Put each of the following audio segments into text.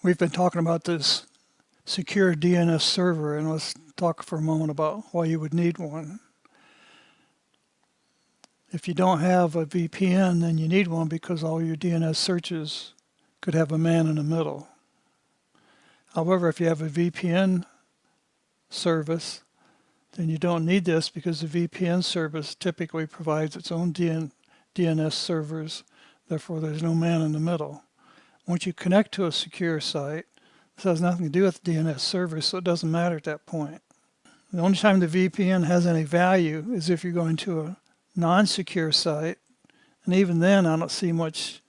We've been talking about this secure DNS server, and let's talk for a moment about why you would need one. If you don't have a VPN, then you need one because all your DNS searches could have a man in the middle. However, if you have a VPN service, then you don't need this because the VPN service typically provides its own DNS servers. Therefore, there's no man in the middle. Once you connect to a secure site, this has nothing to do with the DNS server, so it doesn't matter at that point. The only time the VPN has any value is if you're going to a non-secure site, and even then I don't see much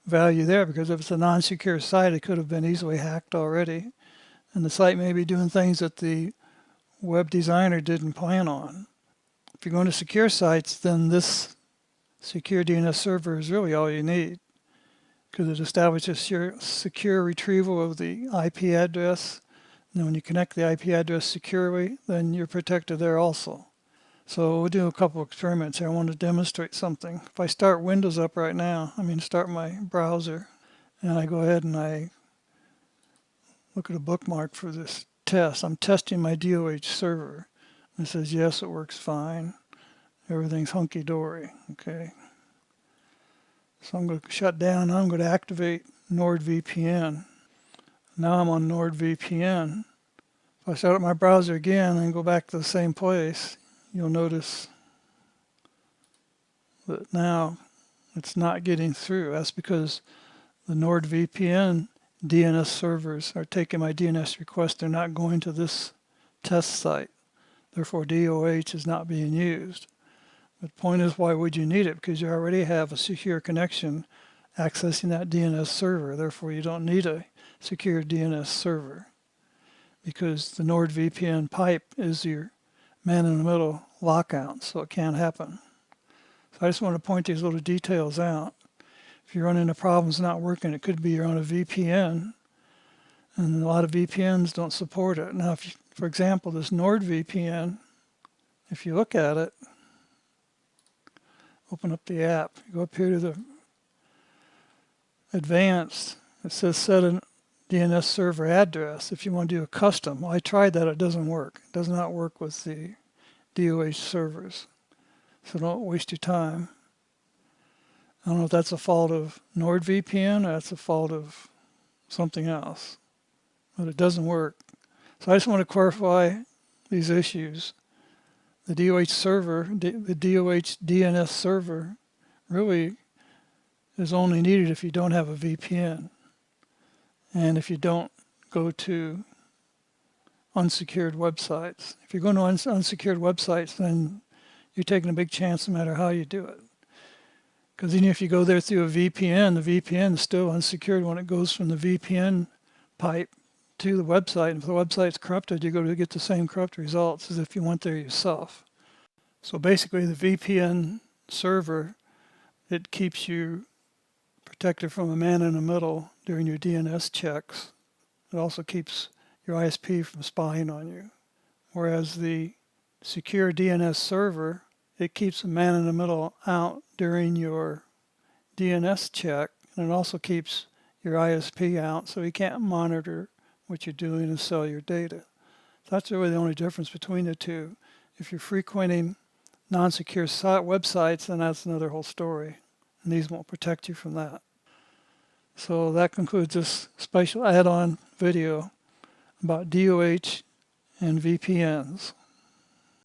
value there, because if it's a non-secure site, it could have been easily hacked already, and the site may be doing things that the web designer didn't plan on. If you're going to secure sites, then this secure DNS server is really all you need, because it establishes your secure retrieval of the IP address. And when you connect the IP address securely, then you're protected there also. So we'll do a couple of experiments here. I want to demonstrate something. If I start Windows up right now, start my browser, and I go ahead and I look at a bookmark for this test. I'm testing my DOH server. And it says, yes, it works fine. Everything's hunky-dory. Okay. So I'm going to shut down. I'm going to activate NordVPN. Now I'm on NordVPN. If I start up my browser again and go back to the same place, you'll notice that now it's not getting through. That's because the NordVPN DNS servers are taking my DNS request. They're not going to this test site. Therefore, DOH is not being used. The point is, why would you need it? Because you already have a secure connection accessing that DNS server. Therefore, you don't need a secure DNS server, because the NordVPN pipe is your man-in-the-middle lockout, so it can't happen. So I just want to point these little details out. If you're running into problems not working, it could be you're on a VPN, and a lot of VPNs don't support it. Now, if you, for example, this NordVPN, if you look at it, open up the app, you go up here to the advanced, it says set a DNS server address if you want to do a custom. Well, I tried that, it doesn't work. It does not work with the DOH servers. So don't waste your time. I don't know if that's a fault of NordVPN or that's a fault of something else, but it doesn't work. So I just want to clarify these issues. The DOH server, the DOH DNS server, really is only needed if you don't have a VPN and if you don't go to unsecured websites. If you're going to unsecured websites, then you're taking a big chance no matter how you do it. Because even if you go there through a VPN, the VPN is still unsecured when it goes from the VPN pipe to the website. And if the website's corrupted, you're going to get the same corrupt results as if you went there yourself. So basically, the VPN server, it keeps you protected from a man in the middle during your DNS checks. It also keeps your ISP from spying on you. Whereas the secure DNS server, it keeps a man in the middle out during your DNS check, and it also keeps your ISP out so he can't monitor what you're doing and sell your data. So that's really the only difference between the two. If you're frequenting non-secure websites, then that's another whole story, and these won't protect you from that. So that concludes this special add-on video about DOH and VPNs.